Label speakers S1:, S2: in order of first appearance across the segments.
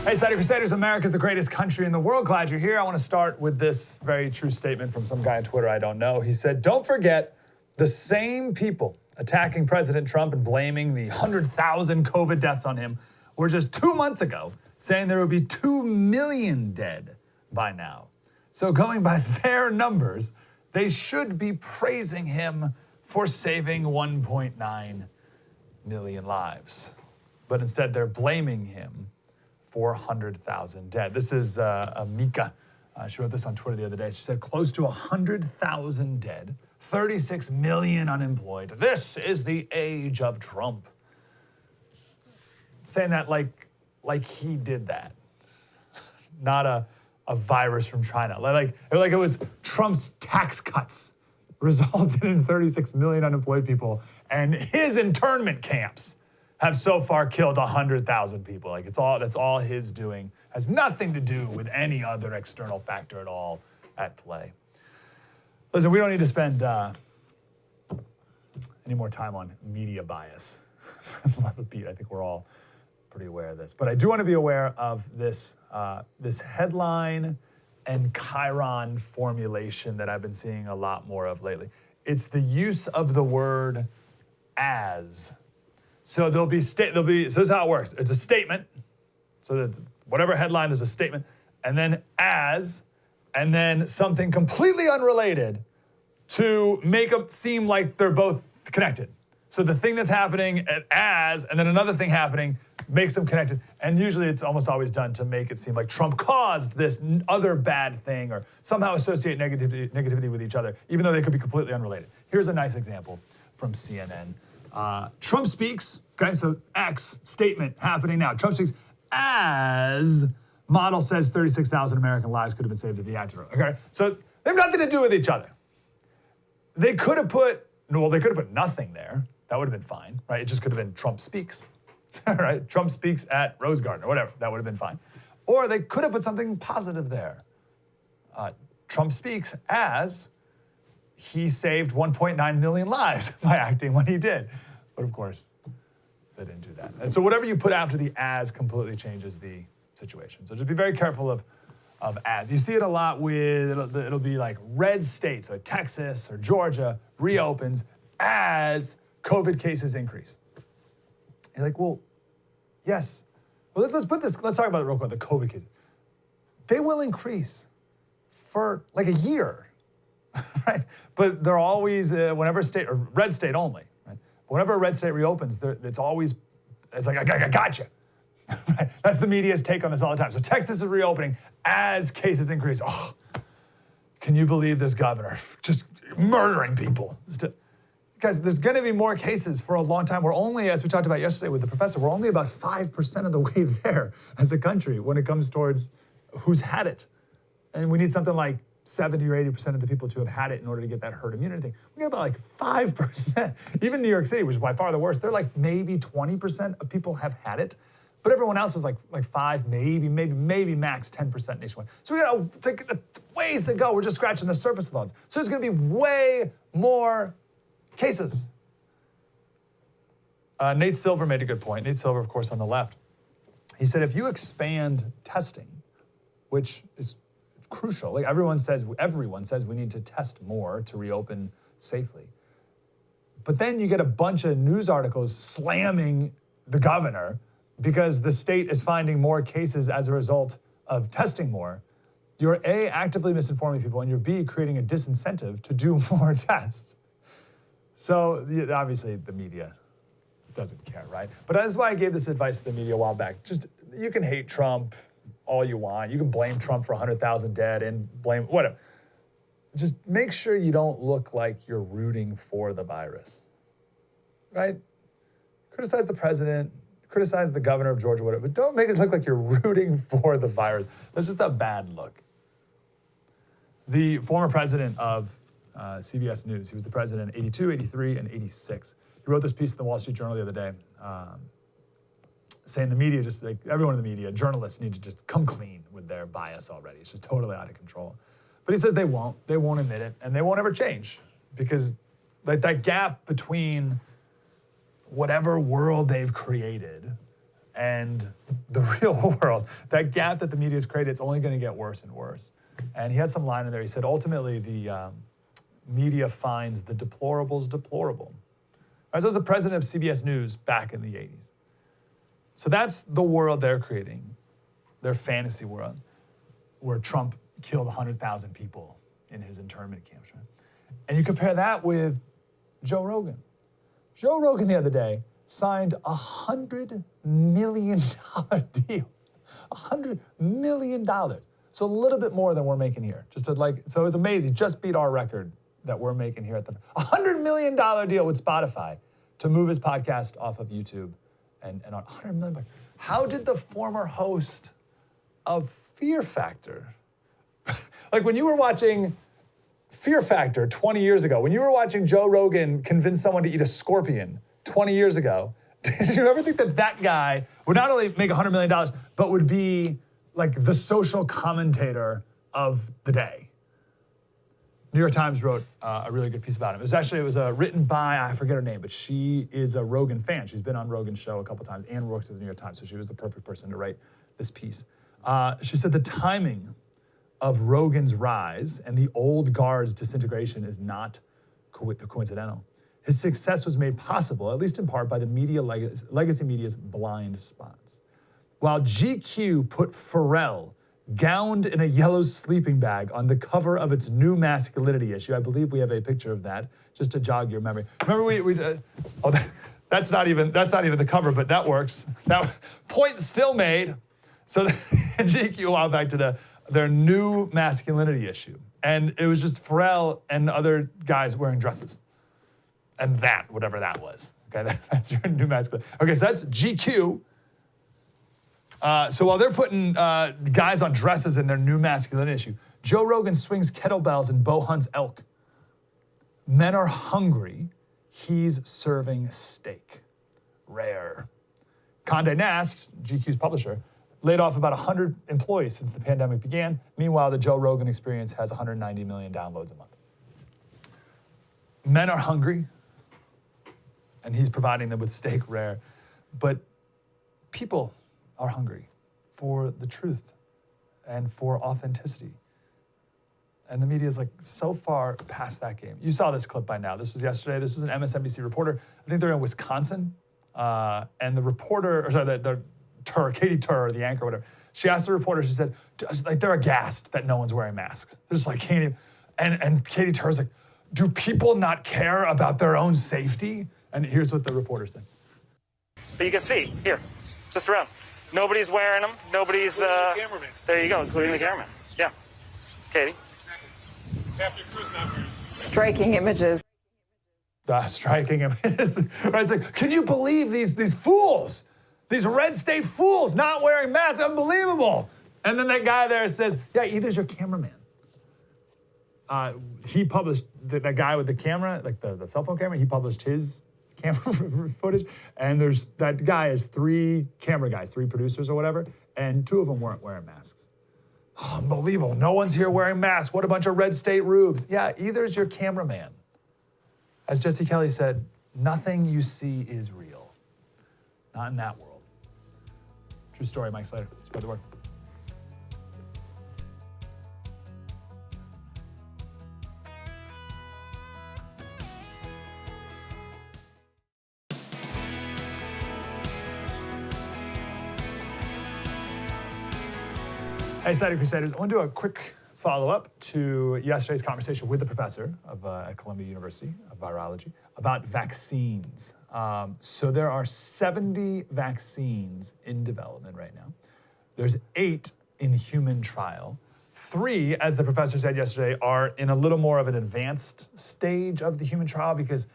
S1: Hey, Slater Crusaders, America's the greatest country in the world. Glad you're here. I want to start with this very true statement from some guy on Twitter I don't know. He said, don't forget the same people attacking President Trump and blaming the 100,000 COVID deaths on him were just 2 months ago saying there would be 2 million dead by now. So going by their numbers, they should be praising him for saving 1.9 million lives. But instead, they're blaming him for 100,000 dead. This is Mika. She wrote this on Twitter the other day. She said, close to 100,000 dead, 36 million unemployed. This is the age of Trump. Saying that like he did that. Not a virus from China. Like it was Trump's tax cuts resulted in 36 million unemployed people, and his internment camps have so far killed 100,000 people. Like that's all his doing. Has nothing to do with any other external factor at all at play. Listen, we don't need to spend any more time on media bias. For the love of Pete, I think we're all pretty aware of this. But I do want to be aware of this headline and chyron formulation that I've been seeing a lot more of lately. It's the use of the word as. So so this is how it works. It's a statement. So that whatever headline is a statement, and then as, and then something completely unrelated to make them seem like they're both connected. So the thing that's happening as, and then another thing happening makes them connected. And usually it's almost always done to make it seem like Trump caused this other bad thing or somehow associate negativity with each other, even though they could be completely unrelated. Here's a nice example from CNN. Trump speaks, okay, so X statement happening now. Trump speaks as model says 36,000 American lives could have been saved if he acted, okay? So they have nothing to do with each other. They could have put nothing there. That would have been fine, right? It just could have been Trump speaks, right? Trump speaks at Rose Garden or whatever. That would have been fine. Or they could have put something positive there. Trump speaks as he saved 1.9 million lives by acting when he did. But of course, they didn't do that. And so whatever you put after the as completely changes the situation. So just be very careful of as. You see it a lot with, it'll be like red states, so Texas or Georgia reopens as COVID cases increase. You're like, well, yes. Well, let's talk about it real quick, the COVID cases. They will increase for like a year, right? But they're always, whenever state, or red state only, right? Whenever a red state reopens, it's like, I got you. Right? That's the media's take on this all the time. So Texas is reopening as cases increase. Oh, can you believe this governor just murdering people? Guys, there's going to be more cases for a long time. We're only, as we talked about yesterday with the professor, we're only about 5% of the way there as a country when it comes towards who's had it. And we need something like 70 or 80% of the people to have had it in order to get that herd immunity thing. We got about like 5%. Even New York City, which is by far the worst, they're like maybe 20% of people have had it. But everyone else is like 5, maybe max 10% nationwide. So we got ways to go. We're just scratching the surface of those. So there's going to be way more cases. Nate Silver made a good point. Nate Silver, of course, on the left. He said, if you expand testing, which is crucial, like everyone says we need to test more to reopen safely. But then you get a bunch of news articles slamming the governor because the state is finding more cases as a result of testing more. You're A, actively misinforming people, and you're B, creating a disincentive to do more tests. So obviously the media doesn't care, right? But that's why I gave this advice to the media a while back. Just, you can hate Trump all you want. You can blame Trump for 100,000 dead and blame whatever. Just make sure you don't look like you're rooting for the virus, right? Criticize the president, criticize the governor of Georgia, whatever, but don't make it look like you're rooting for the virus. That's just a bad look. The former president of CBS News, he was the president in 82, 83, and 86. He wrote this piece in the Wall Street Journal the other day saying the media, just like everyone in the media, journalists need to just come clean with their bias already. It's just totally out of control. But he says they won't admit it, and they won't ever change because like that gap between whatever world they've created and the real world, that gap that the media has created, it's only going to get worse and worse. And he had some line in there. He said, ultimately, the media finds the deplorables deplorable. I was the president of CBS News back in the 80s. So that's the world they're creating, their fantasy world, where Trump killed 100,000 people in his internment camps. Right? And you compare that with Joe Rogan. Joe Rogan the other day signed a $100 million deal. $100 million. So a little bit more than we're making here. So it's amazing. Just beat our record that we're making here at the $100 million deal with Spotify to move his podcast off of YouTube and on $100 million. How did the former host of Fear Factor, like when you were watching Fear Factor 20 years ago, when you were watching Joe Rogan convince someone to eat a scorpion 20 years ago, did you ever think that that guy would not only make $100 million, but would be like the social commentator of the day? New York Times wrote a really good piece about him. It was written by, I forget her name, but she is a Rogan fan. She's been on Rogan's show a couple times and works at the New York Times, so she was the perfect person to write this piece. She said the timing of Rogan's rise and the old guard's disintegration is not coincidental. His success was made possible, at least in part, by the legacy media's blind spots. While GQ put Pharrell gowned in a yellow sleeping bag on the cover of its new masculinity issue. I believe we have a picture of that, just to jog your memory. Remember that's not even the cover, but that works. That point still made. So GQ a while back to their new masculinity issue. And it was just Pharrell and other guys wearing dresses. And whatever that was. Okay, that's your new masculinity. Okay, so that's GQ. So while they're putting guys on dresses in their new masculinity issue, Joe Rogan swings kettlebells and bow hunts elk. Men are hungry. He's serving steak. Rare. Condé Nast, GQ's publisher, laid off about 100 employees since the pandemic began. Meanwhile, the Joe Rogan Experience has 190 million downloads a month. Men are hungry, and he's providing them with steak. Rare. But people are hungry for the truth and for authenticity. And the media is like so far past that game. You saw this clip by now. This was yesterday. This was an MSNBC reporter. I think they're in Wisconsin. And the reporter, Katie Tur, the anchor, whatever, she asked the reporter, she said, like, they're aghast that no one's wearing masks. They're just like, can't even. And Katie Tur's like, do people not care about their own safety? And here's what the reporter said.
S2: But you can see, here, just around. Nobody's wearing them. Nobody's,
S3: the cameraman.
S2: There you go, including the cameraman. Yeah. Katie?
S3: Captain Crew's not wearing them.
S4: Striking images.
S1: Striking images. Right, it's like, can you believe these fools? These red state fools not wearing masks? Unbelievable. And then that guy there says, yeah, either's your cameraman. He published, that guy with the camera, like the cell phone camera, he published his camera footage. And that guy has 3 camera guys, 3 producers or whatever, and 2 of them weren't wearing masks. Oh, unbelievable. No one's here wearing masks. What a bunch of red state rubes. Yeah, either's your cameraman. As Jesse Kelly said, nothing you see is real. Not in that world. True story, Mike Slater. Spread the word. Hey, Slater Crusaders. I want to do a quick follow-up to yesterday's conversation with the professor at Columbia University of virology about vaccines. So there are 70 vaccines in development right now. There's 8 in human trial. 3, as the professor said yesterday, are in a little more of an advanced stage of the human trial because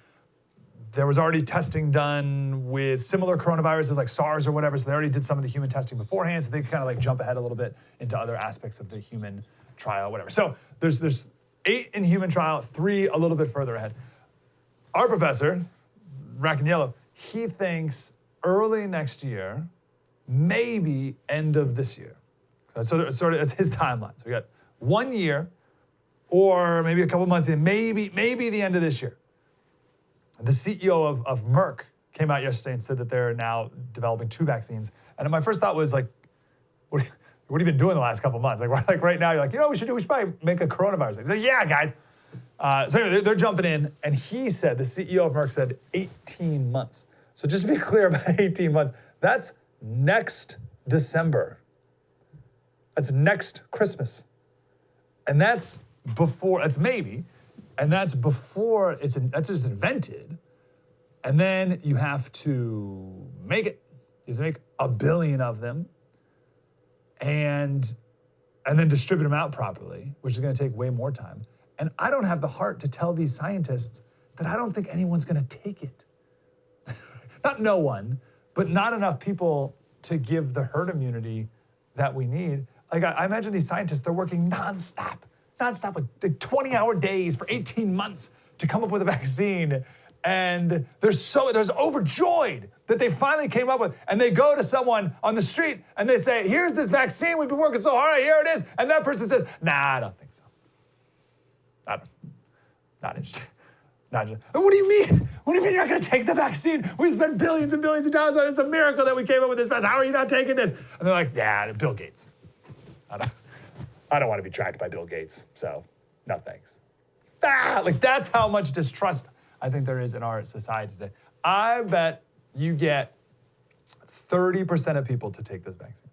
S1: there was already testing done with similar coronaviruses like SARS or whatever, so they already did some of the human testing beforehand, so they could kind of like jump ahead a little bit into other aspects of the human trial, whatever. So there's 8 in human trial, 3 a little bit further ahead. Our professor, Raccaniello, he thinks early next year, maybe end of this year. So that's his timeline. So we got 1 year, or maybe a couple months in, maybe the end of this year. The CEO of Merck came out yesterday and said that they're now developing 2 vaccines. And my first thought was like, what have you been doing the last couple of months? Like right now, you're like, we should probably make a coronavirus. I said, yeah, guys. So anyway, they're jumping in. And he said, the CEO of Merck said 18 months. So just to be clear about 18 months, that's next December. That's next Christmas. And that's maybe, and that's before that's just invented. And then you have to make it. You have to make 1 billion of them and then distribute them out properly, which is gonna take way more time. And I don't have the heart to tell these scientists that I don't think anyone's gonna take it. Not no one, but not enough people to give the herd immunity that we need. Like I imagine these scientists, they're working nonstop, like 20-hour days for 18 months to come up with a vaccine. And they're overjoyed that they finally came up with, and they go to someone on the street and they say, here's this vaccine, we've been working so hard, here it is. And that person says, nah, I don't think so. Not interested. Not interested. What do you mean? What do you mean you're not gonna take the vaccine? We spent billions and billions of dollars on this. It's a miracle that we came up with this vaccine. How are you not taking this? And they're like, yeah, Bill Gates. I don't want to be tracked by Bill Gates, so no thanks. Like that's how much distrust I think there is in our society today. I bet you get 30% of people to take this vaccine.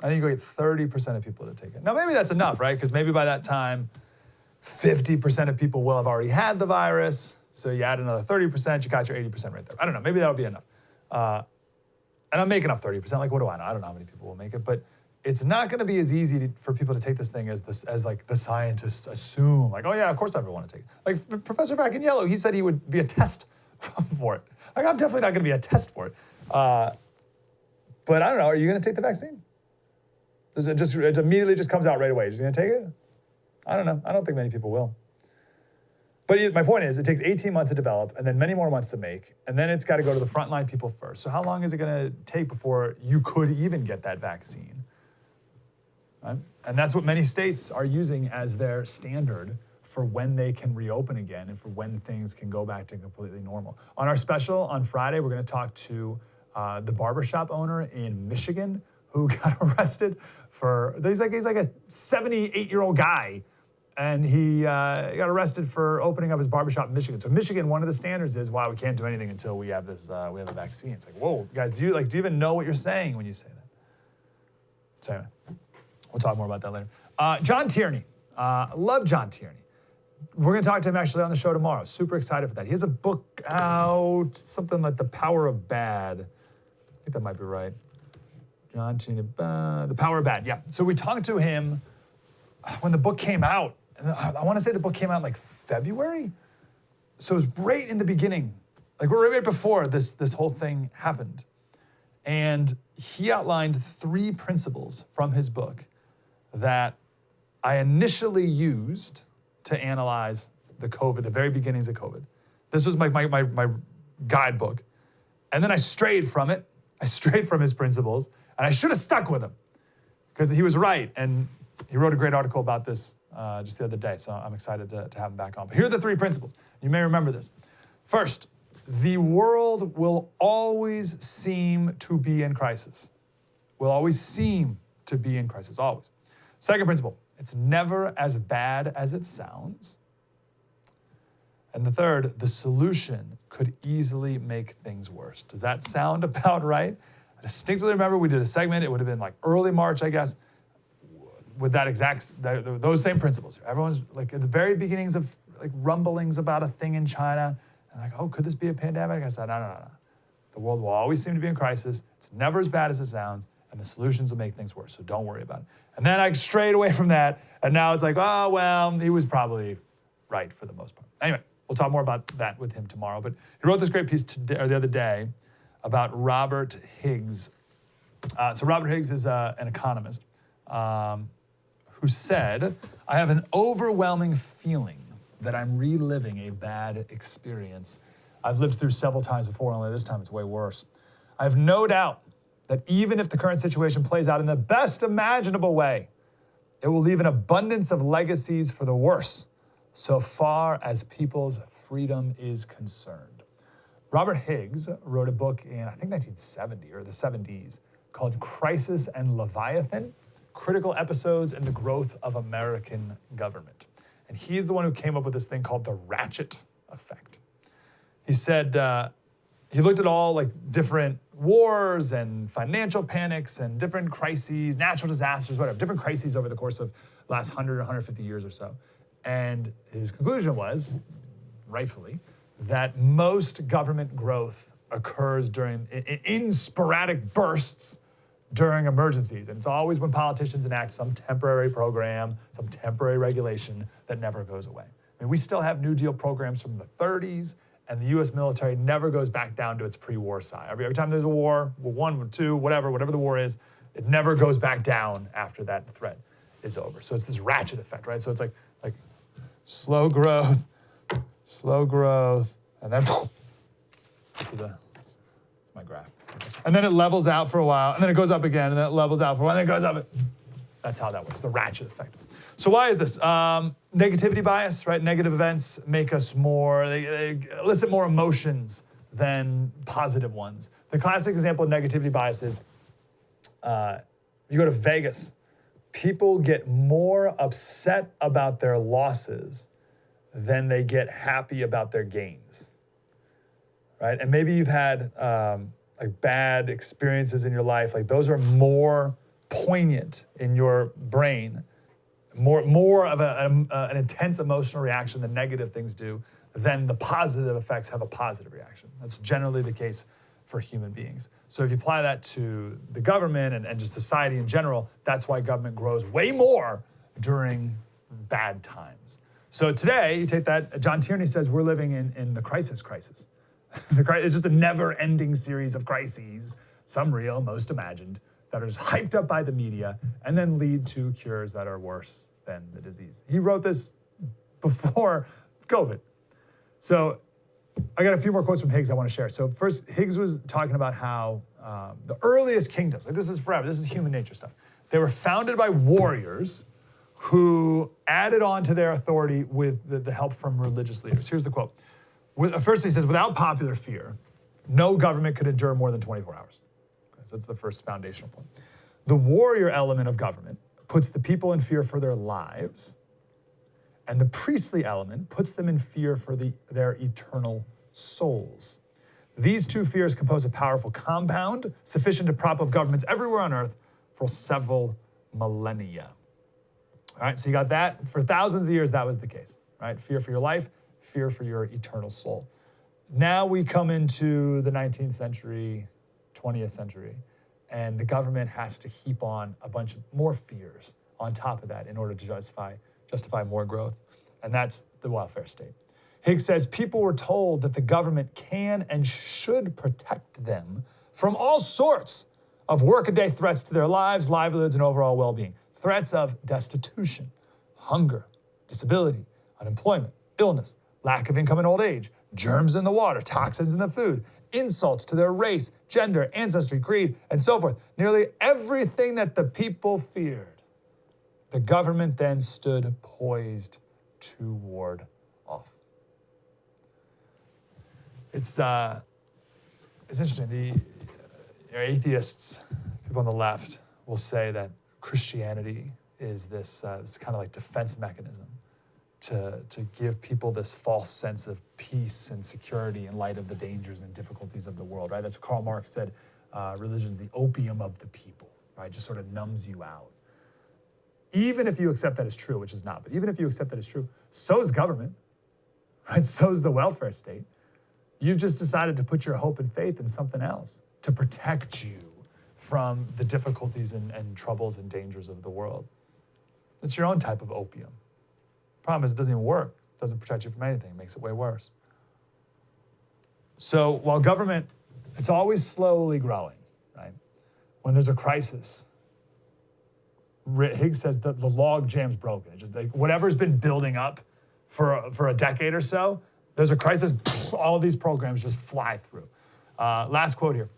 S1: I think you get 30% of people to take it. Now maybe that's enough, right? Because maybe by that time, 50% of people will have already had the virus. So you add another 30%, you got your 80% right there. I don't know, maybe that'll be enough. And I'm making up 30%, like what do I know? I don't know how many people will make it, but it's not gonna be as easy for people to take this thing as like the scientists assume. Like, oh yeah, of course everyone want to take it. Like Professor Yellow, he said he would be a test for it. Like I'm definitely not gonna be a test for it. But I don't know, are you gonna take the vaccine? It immediately just comes out right away. Are you gonna take it? I don't know, I don't think many people will. But my point is, it takes 18 months to develop and then many more months to make, and then it's gotta go to the frontline people first. So how long is it gonna take before you could even get that vaccine? Right? And that's what many states are using as their standard for when they can reopen again and for when things can go back to completely normal. On our special on Friday, we're gonna talk to the barbershop owner in Michigan who got arrested for, he's like a 78-year-old guy, and he got arrested for opening up his barbershop in Michigan. So Michigan, one of the standards is, wow, we can't do anything until we have this, we have a vaccine. It's like, whoa, guys, do you even know what you're saying when you say that? So anyway, we'll talk more about that later. John Tierney, love John Tierney. We're gonna talk to him actually on the show tomorrow. Super excited for that. He has a book out, something like The Power of Bad. I think that might be right. John Tierney, The Power of Bad, yeah. So we talked to him when the book came out. I wanna say the book came out in like February. So it was right in the beginning. Like we're right before this whole thing happened. And he outlined 3 principles from his book that I initially used to analyze the very beginnings of COVID. This was my guidebook. And then I strayed from it. I strayed from his principles, and I should have stuck with him because he was right. And he wrote a great article about this just the other day, so I'm excited to have him back on. But here are the 3 principles. You may remember this. First, the world will always seem to be in crisis. Will always seem to be in crisis, always. Second principle, it's never as bad as it sounds. And the third, the solution could easily make things worse. Does that sound about right? I distinctly remember we did a segment, it would have been like early March, I guess, with those same principles. Everyone's like at the very beginnings of like rumblings about a thing in China, and like, oh, could this be a pandemic? I said, no. The world will always seem to be in crisis. It's never as bad as it sounds, and the solutions will make things worse, so don't worry about it. And then I strayed away from that, and now it's like, oh, well, he was probably right for the most part. Anyway, we'll talk more about that with him tomorrow, but he wrote this great piece the other day about Robert Higgs. So Robert Higgs is an economist who said, I have an overwhelming feeling that I'm reliving a bad experience I've lived through several times before, only this time it's way worse. I have no doubt that even if the current situation plays out in the best imaginable way, it will leave an abundance of legacies for the worse, so far as people's freedom is concerned. Robert Higgs wrote a book in, I think, 1970 or the 70s called Crisis and Leviathan, Critical Episodes in the Growth of American Government. And he's the one who came up with this thing called the ratchet effect. He said, he looked at all like different wars and financial panics and different crises, natural disasters, whatever, different crises over the course of the last 100 or 150 years or so. And his conclusion was, rightfully, that most government growth occurs in sporadic bursts during emergencies. And it's always when politicians enact some temporary program, some temporary regulation that never goes away. I mean, we still have New Deal programs from the 30s, and the US military never goes back down to its pre-war side. Every time there's a war, World I, World II, whatever the war is, it never goes back down after that threat is over. So it's this ratchet effect, right? So it's like slow growth, and then that's my graph. And then it levels out for a while, and then it goes up again, and then it levels out for a while, and then it goes up. That's how that works, the ratchet effect. So why is this? Negativity bias, right? Negative events make us they elicit more emotions than positive ones. The classic example of negativity bias is you go to Vegas, people get more upset about their losses than they get happy about their gains, right? And maybe you've had like bad experiences in your life, like those are more poignant in your brain, more of an intense emotional reaction than negative things do, than the positive effects have a positive reaction. That's generally the case for human beings. So if you apply that to the government and just society in general, that's why government grows way more during bad times. So today, you take that, John Tierney says we're living in the crisis. It's just a never-ending series of crises, some real, most imagined, that are just hyped up by the media and then lead to cures that are worse than the disease. He wrote this before COVID. So I got a few more quotes from Higgs I want to share. So first, Higgs was talking about how the earliest kingdoms, like this is forever, this is human nature stuff, they were founded by warriors who added on to their authority with the help from religious leaders. Here's the quote. First, he says, without popular fear, no government could endure more than 24 hours. Okay, so that's the first foundational point. The warrior element of government puts the people in fear for their lives, and the priestly element puts them in fear for their eternal souls. These two fears compose a powerful compound sufficient to prop up governments everywhere on earth for several millennia. All right, so you got that. For thousands of years, that was the case, right? Fear for your life, fear for your eternal soul. Now we come into the 19th century, 20th century, and the government has to heap on a bunch of more fears on top of that in order to justify more growth. And that's the welfare state. Higgs says people were told that the government can and should protect them from all sorts of workaday threats to their lives, livelihoods, and overall well-being. Threats of destitution, hunger, disability, unemployment, illness, lack of income in old age, germs in the water, toxins in the food, insults to their race, gender, ancestry, creed, and so forth. Nearly everything that the people feared, the government then stood poised to ward off. It's interesting. The atheists, people on the left, will say that Christianity is this kind of like defense mechanism to give people this false sense of peace and security in light of the dangers and difficulties of the world, right? That's what Karl Marx said, religion's the opium of the people, right? Just sort of numbs you out. Even if you accept that as true, which is not, but even if you accept that as true, so is government, right? So is the welfare state. You've just decided to put your hope and faith in something else to protect you from the difficulties and troubles and dangers of the world. It's your own type of opium. Problem is, it doesn't even work. It doesn't protect you from anything. It makes it way worse. So while government, it's always slowly growing, right? When there's a crisis, Higgs says that the log jam's broken. It's just like whatever's been building up for a decade or so, there's a crisis, all these programs just fly through. Last quote here.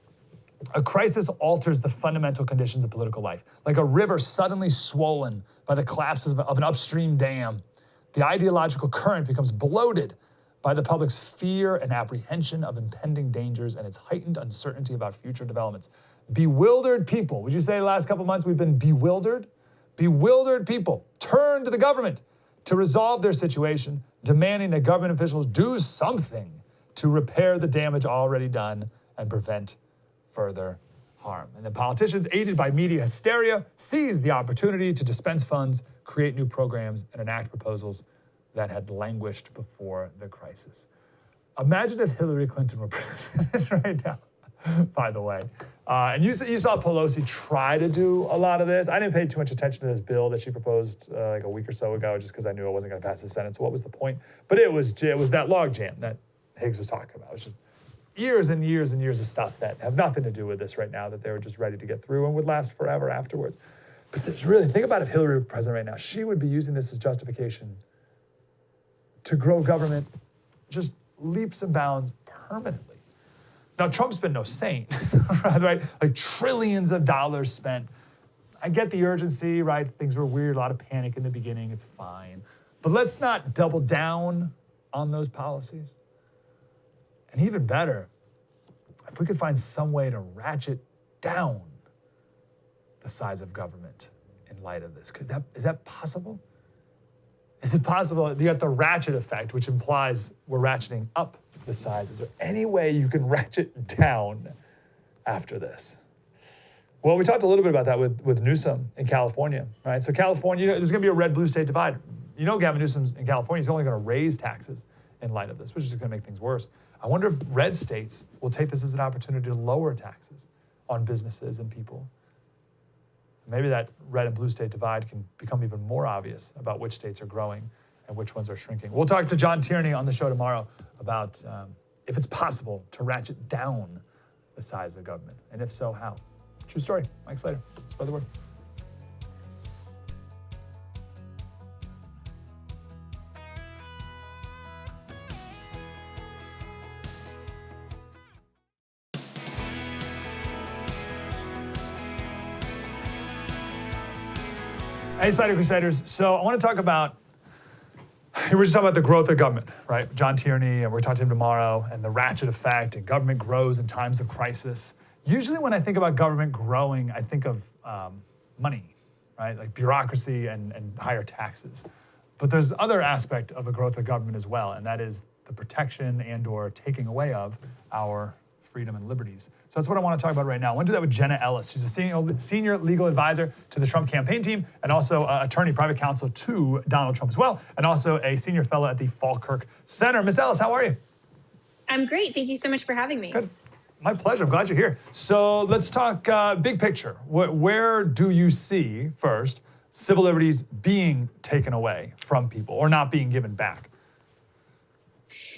S1: A crisis alters the fundamental conditions of political life. Like a river suddenly swollen by the collapses of an upstream dam, the ideological current becomes bloated by the public's fear and apprehension of impending dangers and its heightened uncertainty about future developments. Bewildered people, would you say the last couple months we've been bewildered? Bewildered people turn to the government to resolve their situation, demanding that government officials do something to repair the damage already done and prevent further harm. And the politicians, aided by media hysteria, seized the opportunity to dispense funds, create new programs, and enact proposals that had languished before the crisis. Imagine if Hillary Clinton were president right now, by the way. And you saw Pelosi try to do a lot of this. I didn't pay too much attention to this bill that she proposed like a week or so ago, just because I knew it wasn't going to pass the Senate. So what was the point? But it was that log jam that Higgs was talking about. It was just years and years and years of stuff that have nothing to do with this right now, that they were just ready to get through and would last forever afterwards. But there's really, think about if Hillary were president right now, she would be using this as justification to grow government just leaps and bounds permanently. Now, Trump's been no saint, right? Like trillions of dollars spent. I get the urgency, right? Things were weird, a lot of panic in the beginning, it's fine. But let's not double down on those policies. And even better, if we could find some way to ratchet down the size of government in light of this. Is that possible? Is it possible? You got the ratchet effect, which implies we're ratcheting up the size. Is there any way you can ratchet down after this? Well, we talked a little bit about that with Newsom in California, right? So California, there's going to be a red-blue state divide. You know, Gavin Newsom's in California, he's only going to raise taxes in light of this, which is going to make things worse. I wonder if red states will take this as an opportunity to lower taxes on businesses and people. Maybe that red and blue state divide can become even more obvious about which states are growing and which ones are shrinking. We'll talk to John Tierney on the show tomorrow about if it's possible to ratchet down the size of government, and if so, how. True story. Mike Slater, spread the word. Hey, Slater Crusaders. So I want to talk about, we're just talking about the growth of government, right? John Tierney, and we're talking to him tomorrow, and the ratchet effect, and government grows in times of crisis. Usually when I think about government growing, I think of money, right? Like bureaucracy and higher taxes. But there's other aspect of a growth of government as well, and that is the protection and or taking away of our freedom and liberties. So that's what I want to talk about right now. I want to do that with Jenna Ellis. She's a senior legal advisor to the Trump campaign team and also attorney, private counsel to Donald Trump as well, and also a senior fellow at the Falkirk Center. Miss Ellis, how are you?
S4: I'm great. Thank you so much for having me.
S1: Good. My pleasure. I'm glad you're here. So let's talk big picture. Where do you see, first, civil liberties being taken away from people or not being given back?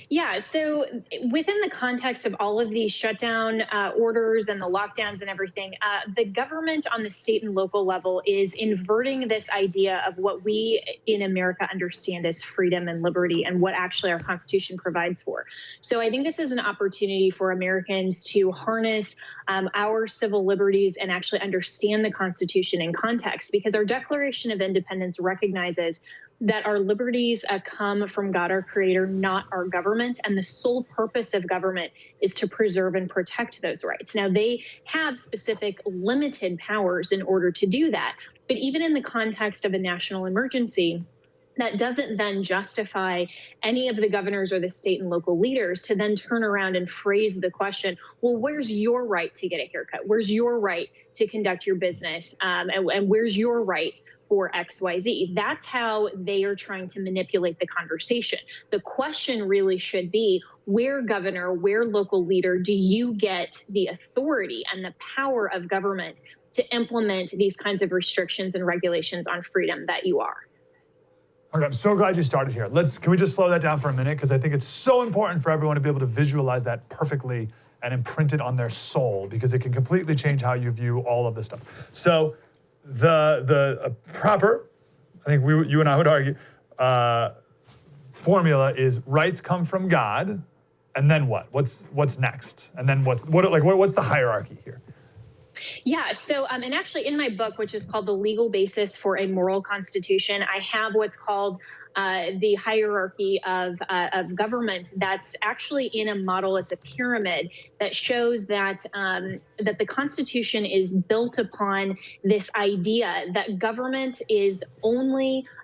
S4: Yeah, so within the context of all of these shutdown orders and the lockdowns and everything, the government on the state and local level is inverting this idea of what we in America understand as freedom and liberty and what actually our Constitution provides for. So I think this is an opportunity for Americans to harness our civil liberties and actually understand the Constitution in context, because our Declaration of Independence recognizes that our liberties come from God, our creator, not our government. And the sole purpose of government is to preserve and protect those rights. Now, they have specific limited powers in order to do that. But even in the context of a national emergency, that doesn't then justify any of the governors or the state and local leaders to then turn around and phrase the question, well, where's your right to get a haircut? Where's your right to conduct your business? And where's your right for XYZ? That's how they are trying to manipulate the conversation. The question really should be, where governor, where local leader do you get the authority and the power of government to implement these kinds of restrictions and regulations on freedom that you are?
S1: Okay, I'm so glad you started here. Can we just slow that down for a minute? Because I think it's so important for everyone to be able to visualize that perfectly and imprint it on their soul, because it can completely change how you view all of this stuff. So the proper, I think you and I would argue, formula is rights come from God, and then what? What's next? And then what's the hierarchy here?
S4: Yeah, so, and actually in my book, which is called The Legal Basis for a Moral Constitution, I have what's called the hierarchy of government that's actually in a model. It's a pyramid that shows that that the Constitution is built upon this idea that government is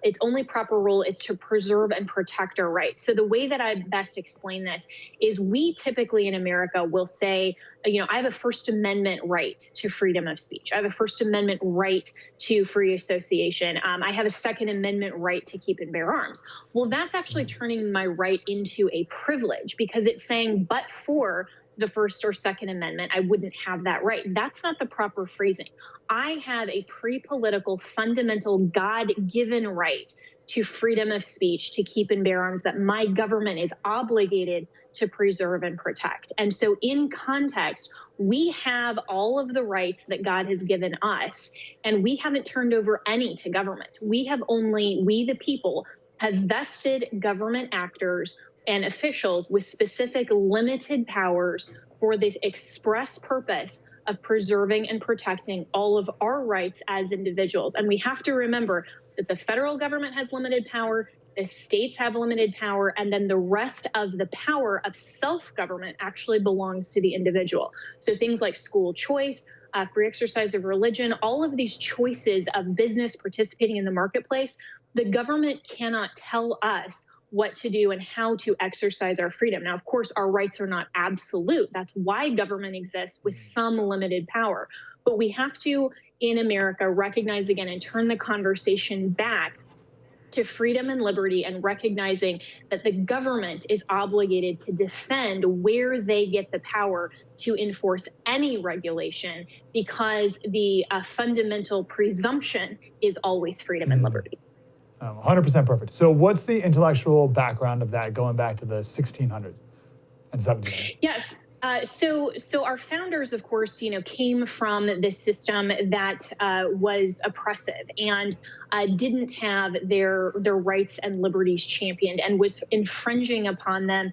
S4: its only proper role is to preserve and protect our rights. So the way that I best explain this is we typically in America will say, you know, I have a First Amendment right to freedom of speech. I have a First Amendment right to free association. I have a Second Amendment right to keep and bear arms. Well, that's actually turning my right into a privilege because it's saying, but for the First or Second Amendment, I wouldn't have that right. That's not the proper phrasing. I have a pre-political, fundamental, God-given right to freedom of speech, to keep and bear arms that my government is obligated to preserve and protect. And so in context, we have all of the rights that God has given us, and we haven't turned over any to government. We the people, have vested government actors and officials with specific limited powers for this express purpose of preserving and protecting all of our rights as individuals. And we have to remember that the federal government has limited power, the states have limited power, and then the rest of the power of self-government actually belongs to the individual. So things like school choice, free exercise of religion, all of these choices of business participating in the marketplace, the government cannot tell us what to do and how to exercise our freedom. Now, of course, our rights are not absolute. That's why government exists with some limited power. But we have to, in America, recognize again and turn the conversation back to freedom and liberty and recognizing that the government is obligated to defend where they get the power to enforce any regulation because the fundamental presumption is always freedom and liberty.
S1: 100% perfect. So what's the intellectual background of that going back to the 1600s and 1700s?
S4: Yes. So our founders, of course, came from this system that was oppressive and didn't have their rights and liberties championed and was infringing upon them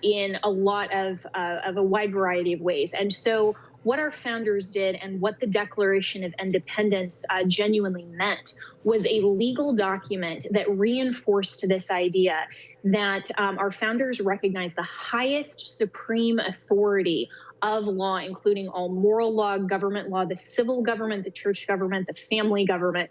S4: in a lot of a wide variety of ways. And so what our founders did and what the Declaration of Independence genuinely meant was a legal document that reinforced this idea that our founders recognized the highest supreme authority of law, including all moral law, government law, the civil government, the church government, the family government.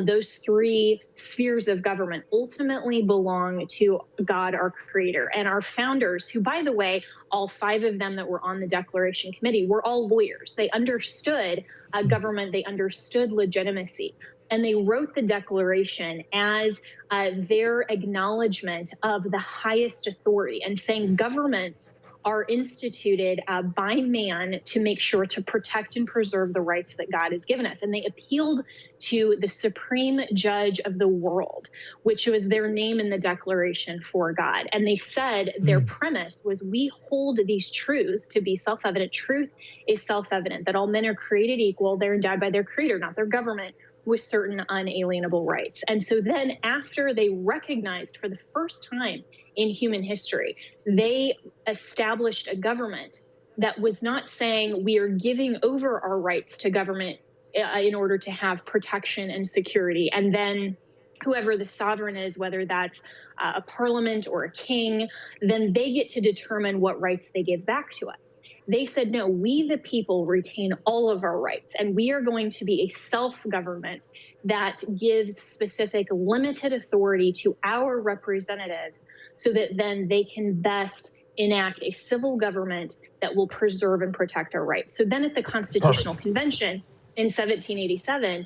S4: Those three spheres of government ultimately belong to God, our creator. And our founders, who, by the way, all five of them that were on the Declaration Committee were all lawyers. They understood government. They understood legitimacy. And they wrote the Declaration as their acknowledgement of the highest authority and saying governments are instituted by man to make sure to protect and preserve the rights that God has given us. And they appealed to the supreme judge of the world, which was their name in the Declaration for God. And they said their premise was, we hold these truths to be self-evident. Truth is self-evident, that all men are created equal. They're endowed by their creator, not their government, with certain unalienable rights. And so then after they recognized for the first time in human history, they established a government that was not saying we are giving over our rights to government in order to have protection and security. And then whoever the sovereign is, whether that's a parliament or a king, then they get to determine what rights they give back to us. They said, no, we the people retain all of our rights, and we are going to be a self-government that gives specific limited authority to our representatives so that then they can best enact a civil government that will preserve and protect our rights. So then at the Constitutional Convention in 1787,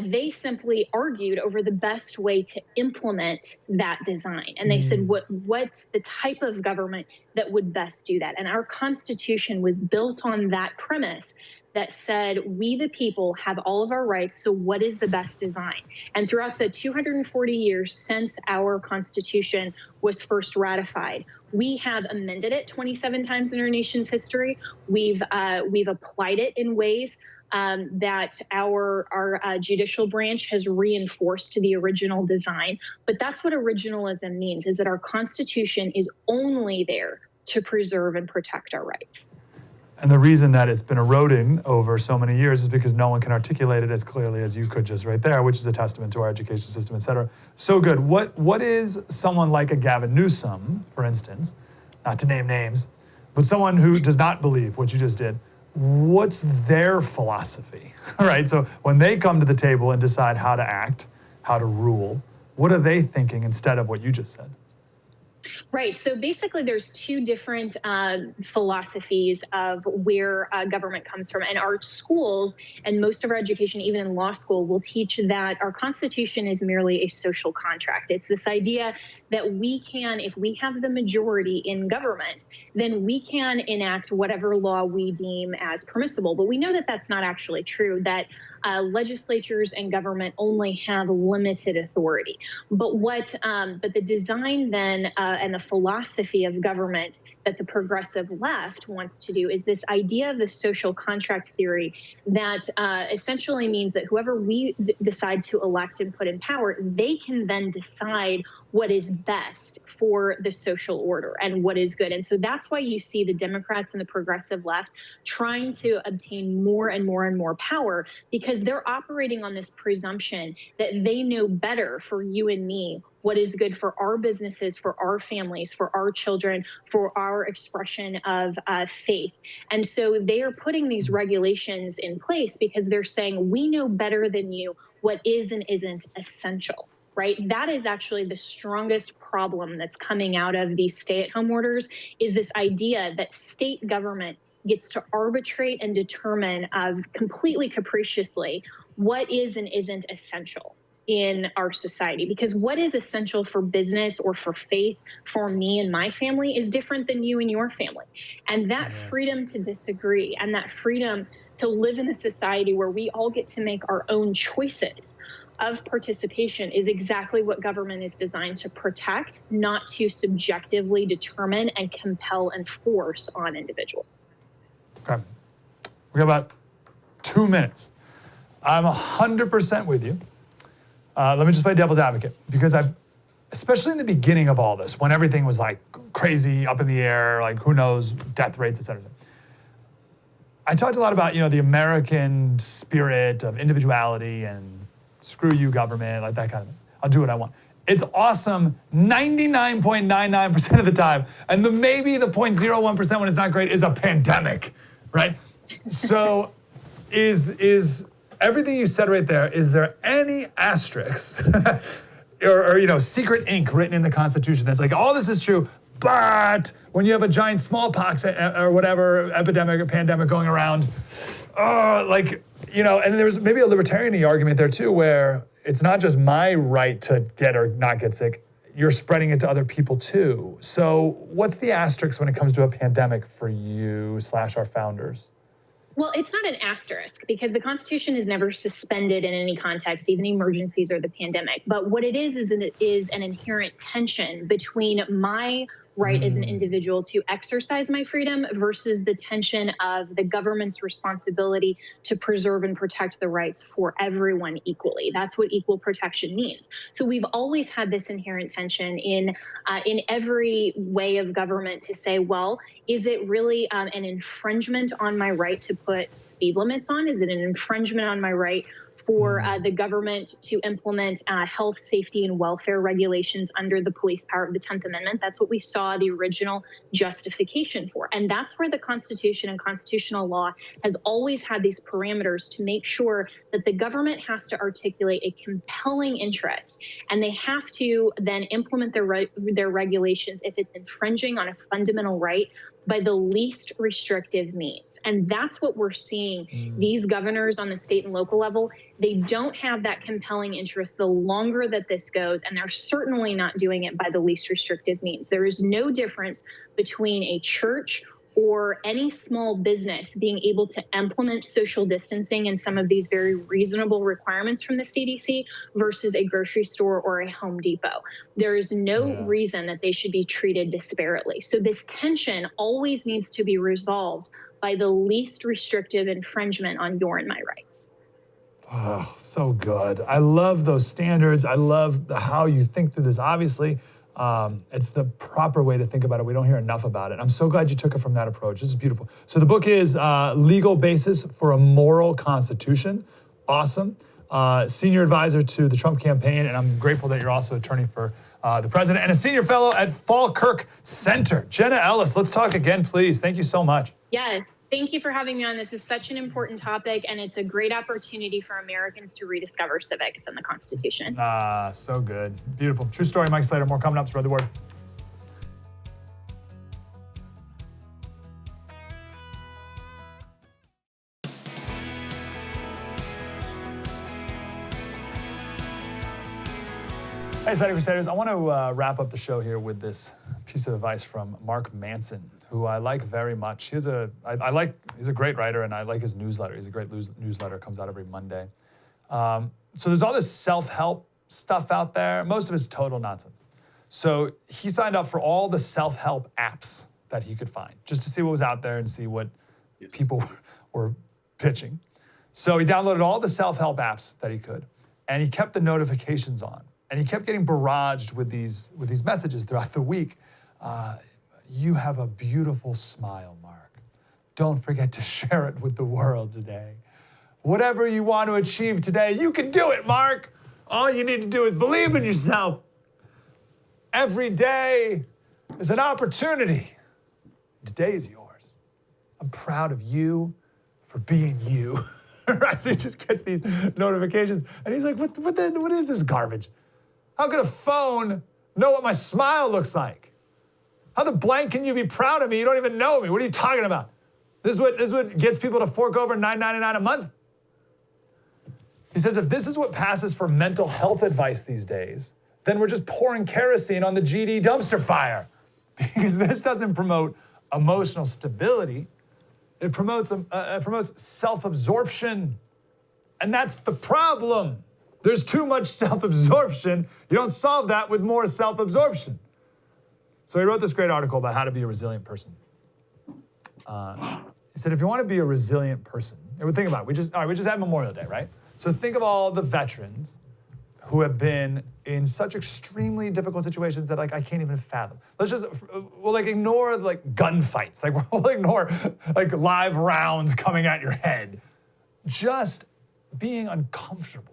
S4: they simply argued over the best way to implement that design. And they said, what's the type of government that would best do that? And our Constitution was built on that premise that said, we the people have all of our rights, so what is the best design? And throughout the 240 years since our Constitution was first ratified, we have amended it 27 times in our nation's history. We've applied it in ways that our judicial branch has reinforced the original design. But that's what originalism means, is that our Constitution is only there to preserve and protect our rights.
S1: And the reason that it's been eroding over so many years is because no one can articulate it as clearly as you could just right there, which is a testament to our education system, et cetera. So good. What is someone like a Gavin Newsom, for instance, not to name names, but someone who does not believe what you just did, what's their philosophy, right? So when they come to the table and decide how to act, how to rule, what are they thinking instead of what you just said?
S4: Right. So basically, there's two different philosophies of where government comes from. And our schools and most of our education, even in law school, will teach that our Constitution is merely a social contract. It's this idea that we can, if we have the majority in government, then we can enact whatever law we deem as permissible. But we know that that's not actually true, that legislatures and government only have limited authority. But but the design then and the philosophy of government that the progressive left wants to do is this idea of the social contract theory that essentially means that whoever we decide to elect and put in power, they can then decide what is best for the social order and what is good. And so that's why you see the Democrats and the progressive left trying to obtain more and more and more power, because they're operating on this presumption that they know better for you and me what is good for our businesses, for our families, for our children, for our expression of faith. And so they are putting these regulations in place because they're saying, we know better than you what is and isn't essential. Right? That is actually the strongest problem that's coming out of these stay-at-home orders, is this idea that state government gets to arbitrate and determine completely capriciously what is and isn't essential in our society. Because what is essential for business or for faith for me and my family is different than you and your family. And that freedom to disagree and that freedom to live in a society where we all get to make our own choices of participation is exactly what government is designed to protect, not to subjectively determine and compel and force on individuals.
S1: Okay. We got about 2 minutes. I'm 100% with you. Let me just play devil's advocate, because especially in the beginning of all this, when everything was like crazy, up in the air, like who knows, death rates, et cetera. I talked a lot about, the American spirit of individuality and screw you, government, like that kind of thing. I'll do what I want. It's awesome 99.99% of the time. And maybe the 0.01% when it's not great is a pandemic, right? So is everything you said right there, is there any asterisks or secret ink written in the Constitution that's like, all this is true, but when you have a giant smallpox or whatever epidemic or pandemic going around, and there's maybe a libertarian argument there too, where it's not just my right to get or not get sick, you're spreading it to other people too. So what's the asterisk when it comes to a pandemic for you / our founders?
S4: Well, it's not an asterisk, because the Constitution is never suspended in any context, even emergencies or the pandemic. But what it is an inherent tension between my right as an individual to exercise my freedom versus the tension of the government's responsibility to preserve and protect the rights for everyone equally. That's what equal protection means. So we've always had this inherent tension in every way of government to say, well, is it really an infringement on my right to put speed limits on? Is it an infringement on my right for the government to implement health, safety, and welfare regulations under the police power of the 10th Amendment? That's what we saw the original justification for. And that's where the Constitution and constitutional law has always had these parameters to make sure that the government has to articulate a compelling interest, and they have to then implement their regulations if it's infringing on a fundamental right by the least restrictive means. And that's what we're seeing. These governors on the state and local level, they don't have that compelling interest the longer that this goes, and they're certainly not doing it by the least restrictive means. There is no difference between a church or any small business being able to implement social distancing and some of these very reasonable requirements from the CDC versus a grocery store or a Home Depot. There is no reason that they should be treated disparately. So this tension always needs to be resolved by the least restrictive infringement on your and my rights.
S1: Oh, so good. I love those standards. I love how you think through this. Obviously, It's the proper way to think about it. We don't hear enough about it. I'm so glad you took it from that approach. This is beautiful. So the book is Legal Basis for a Moral Constitution. Awesome. Senior advisor to the Trump campaign, and I'm grateful that you're also attorney for the president and a senior fellow at Falkirk Center. Jenna Ellis, let's talk again, please. Thank you so much.
S4: Yes, thank you for having me on. This is such an important topic, and it's a great opportunity for Americans to rediscover civics and the Constitution.
S1: So good. Beautiful. True story, Mike Slater. More coming up. Spread the word. Hey, Slater Crusaders. I want to wrap up the show here with this piece of advice from Mark Manson, who I like very much. He's a great writer, and I like his newsletter. He's a great newsletter. Comes out every Monday. So there's all this self-help stuff out there. Most of it's total nonsense. So he signed up for all the self-help apps that he could find, just to see what was out there and see what people were pitching. So he downloaded all the self-help apps that he could, and he kept the notifications on. And he kept getting barraged with these messages throughout the week. You have a beautiful smile, Mark. Don't forget to share it with the world today. Whatever you want to achieve today, you can do it, Mark. All you need to do is believe in yourself. Every day is an opportunity. Today is yours. I'm proud of you for being you. Right? So he just gets these notifications, and he's like, what is this garbage? How could a phone know what my smile looks like? How the blank can you be proud of me? You don't even know me. What are you talking about? This is what gets people to fork over $9.99 a month. He says, if this is what passes for mental health advice these days, then we're just pouring kerosene on the GD dumpster fire. Because this doesn't promote emotional stability. It promotes self-absorption. And that's the problem. There's too much self-absorption. You don't solve that with more self-absorption. So he wrote this great article about how to be a resilient person. He said, if you want to be a resilient person, and think about it, we just had Memorial Day, right? So think of all the veterans who have been in such extremely difficult situations that I can't even fathom. We'll ignore gunfights. We'll ignore live rounds coming at your head. Just being uncomfortable.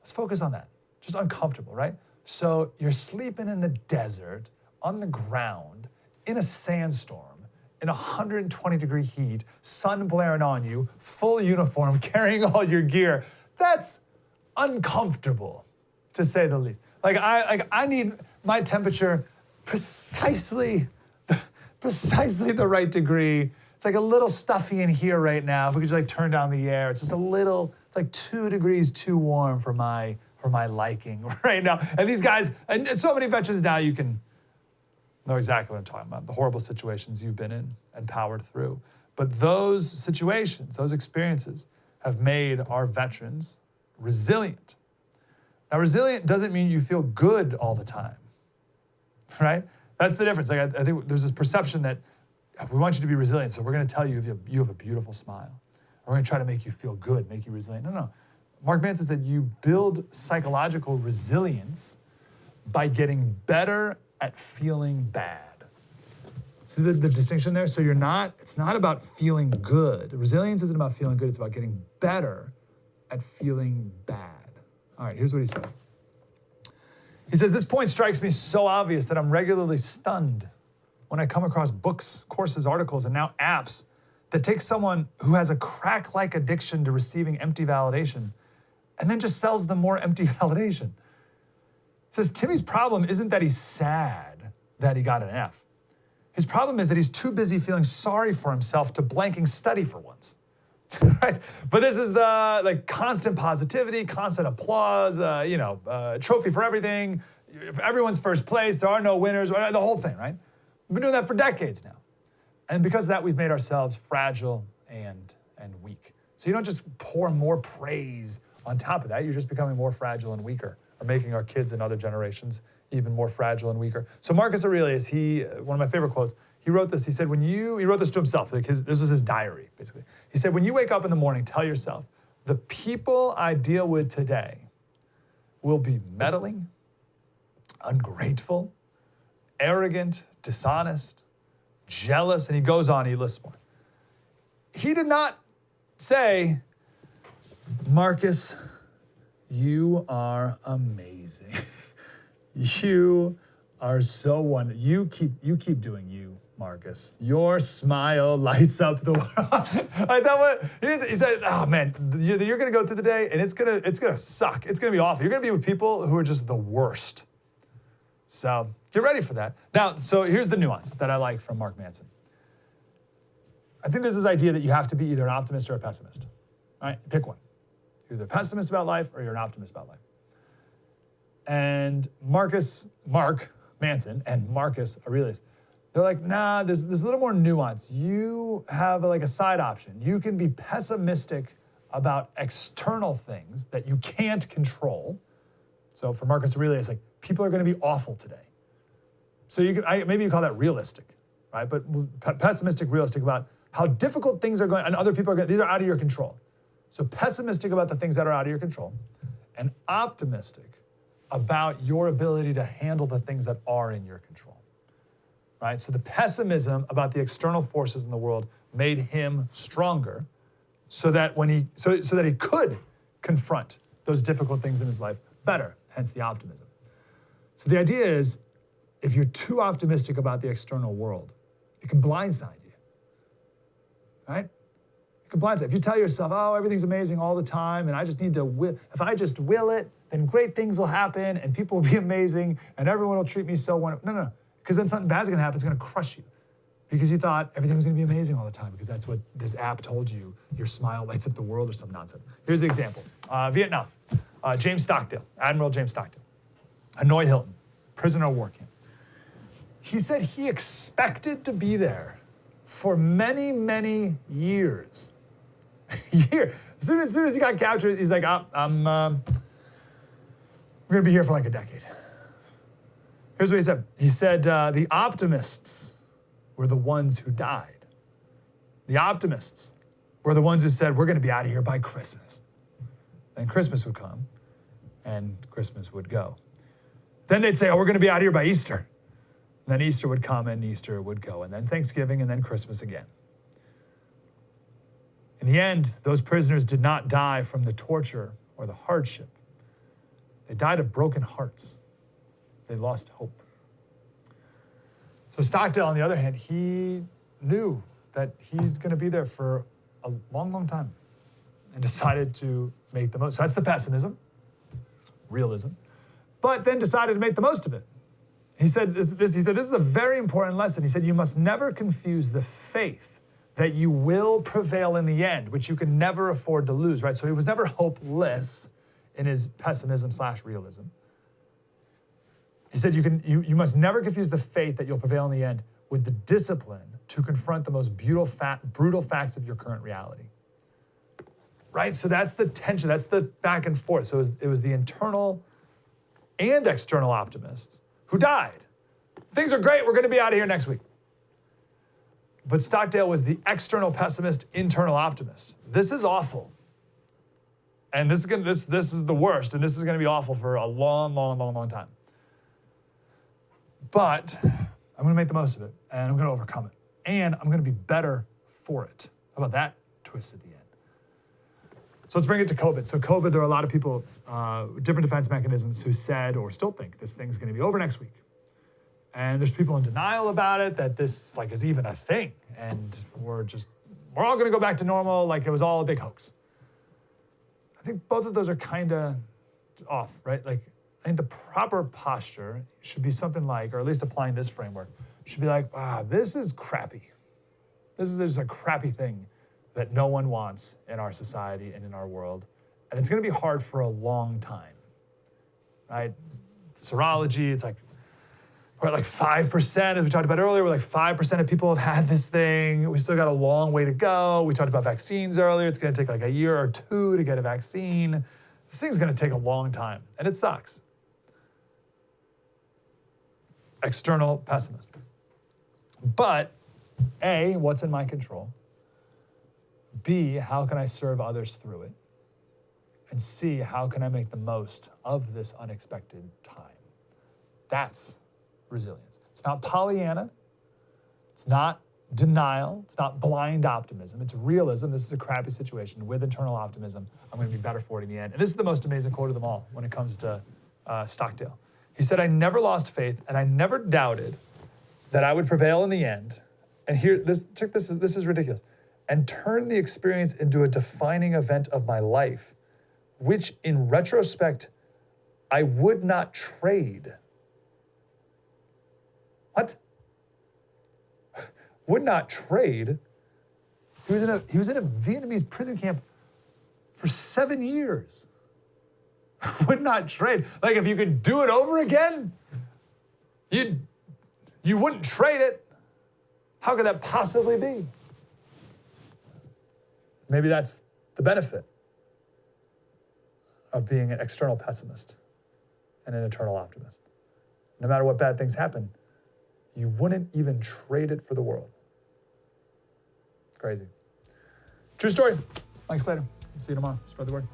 S1: Let's focus on that. Just uncomfortable, right? So you're sleeping in the desert, on the ground, in a sandstorm, in 120-degree heat, sun blaring on you, full uniform, carrying all your gear. That's uncomfortable, to say the least. I need my temperature precisely the right degree. It's a little stuffy in here right now. If we could just turn down the air, it's just a little. It's 2 degrees too warm for my liking right now. And these guys, and so many veterans now, you can know exactly what I'm talking about, the horrible situations you've been in and powered through. But those situations, those experiences have made our veterans resilient. Now, resilient doesn't mean you feel good all the time, right? That's the difference. I think there's this perception that we want you to be resilient, so we're going to tell you you have a beautiful smile. We're going to try to make you feel good, make you resilient. No. Mark Manson said you build psychological resilience by getting better at feeling bad. See the distinction there? So it's not about feeling good. Resilience isn't about feeling good, it's about getting better at feeling bad. All right, here's what he says. He says, this point strikes me so obvious that I'm regularly stunned when I come across books, courses, articles, and now apps that take someone who has a crack-like addiction to receiving empty validation and then just sells them more empty validation. It says Timmy's problem isn't that he's sad that he got an F. His problem is that he's too busy feeling sorry for himself to blanking study for once. Right? But this is the constant positivity, constant applause, trophy for everything. If everyone's first place, there are no winners, the whole thing, right? We've been doing that for decades now. And because of that, we've made ourselves fragile and weak. So you don't just pour more praise on top of that, you're just becoming more fragile and weaker, or making our kids and other generations even more fragile and weaker. So Marcus Aurelius, one of my favorite quotes, he wrote this, he wrote this to himself, this was his diary, basically. He said, when you wake up in the morning, tell yourself, the people I deal with today will be meddling, ungrateful, arrogant, dishonest, jealous, and he goes on, he lists more. He did not say, Marcus, you are amazing. You are so wonderful. You keep doing you, Marcus. Your smile lights up the world. I thought he said, oh man, you're gonna go through the day and it's gonna suck. It's gonna be awful. You're gonna be with people who are just the worst. So get ready for that. Now, so here's the nuance that I like from Mark Manson. I think there's this idea that you have to be either an optimist or a pessimist. All right, pick one. You're either a pessimist about life or you're an optimist about life. And Mark Manson and Marcus Aurelius, they're like, nah, there's a little more nuance. You have like a side option. You can be pessimistic about external things that you can't control. So for Marcus Aurelius, like people are going to be awful today. So maybe you call that realistic, right? But pessimistic, realistic about how difficult things are going, and other people these are out of your control. So pessimistic about the things that are out of your control, and optimistic about your ability to handle the things that are in your control, right? So the pessimism about the external forces in the world made him stronger, so that he could confront those difficult things in his life better. Hence the optimism. So the idea is, if you're too optimistic about the external world, it can blindside you, right? It can blindside. If you tell yourself, oh, everything's amazing all the time, and I just need to if I just will it, then great things will happen, and people will be amazing, and everyone will treat me so wonderful. No, because then something bad's gonna happen, it's gonna crush you. Because you thought everything was gonna be amazing all the time, because that's what this app told you, your smile lights up the world or some nonsense. Here's the example. Vietnam, James Stockdale, Admiral James Stockdale, Hanoi Hilton, prisoner of war camp. He said he expected to be there for many, many years. As soon as he got captured, he's like, I'm gonna be here for like a decade. Here's what he said. He said, the optimists were the ones who died. The optimists were the ones who said, we're gonna be out of here by Christmas. Then Christmas would come, and Christmas would go. Then they'd say, oh, we're gonna be out of here by Easter. And then Easter would come, and Easter would go, and then Thanksgiving, and then Christmas again. In the end, those prisoners did not die from the torture or the hardship. They died of broken hearts. They lost hope. So Stockdale, on the other hand, he knew that he's going to be there for a long, long time and decided to make the most. So that's the pessimism, realism, but then decided to make the most of it. He said, this is a very important lesson. He said, you must never confuse the faith that you will prevail in the end, which you can never afford to lose, right? So he was never hopeless in his pessimism/realism. He said, you must never confuse the faith that you'll prevail in the end with the discipline to confront the most brutal facts of your current reality. Right? So that's the tension, that's the back and forth. So it was the internal and external optimists who died. Things are great, we're gonna be out of here next week. But Stockdale was the external pessimist, internal optimist. This is awful. And this is the worst, and this is gonna be awful for a long, long, long, long time. But I'm gonna make the most of it, and I'm gonna overcome it. And I'm gonna be better for it. How about that twist at the end? So let's bring it to COVID. So COVID, there are a lot of people, different defense mechanisms, who said or still think this thing's gonna be over next week. And there's people in denial about it, that this is even a thing. And we're all gonna go back to normal like it was all a big hoax. I think both of those are kinda off, right? I think the proper posture should be something like, or at least applying this framework, should be like, this is crappy. This is just a crappy thing that no one wants in our society and in our world. And it's gonna be hard for a long time, right? Serology, it's like, we're at 5%, as we talked about earlier, we're 5% of people have had this thing. We still got a long way to go. We talked about vaccines earlier. It's gonna take a year or two to get a vaccine. This thing's gonna take a long time, and it sucks. External pessimism. But A, what's in my control? B, how can I serve others through it? And C, how can I make the most of this unexpected time? That's resilience. It's not Pollyanna. It's not denial. It's not blind optimism. It's realism. This is a crappy situation. With internal optimism, I'm going to be better for it in the end. And this is the most amazing quote of them all when it comes to Stockdale. He said, "I never lost faith and I never doubted that I would prevail in the end." And here, this is ridiculous. "And turn the experience into a defining event of my life, which in retrospect, I would not trade." What? Would not trade? He was in a Vietnamese prison camp for 7 years. Would not trade. Like, if you could do it over again, you wouldn't trade it. How could that possibly be? Maybe that's the benefit of being an external pessimist and an internal optimist. No matter what bad things happen, you wouldn't even trade it for the world. It's crazy. True story. Mike Slater. See you tomorrow. Spread the word.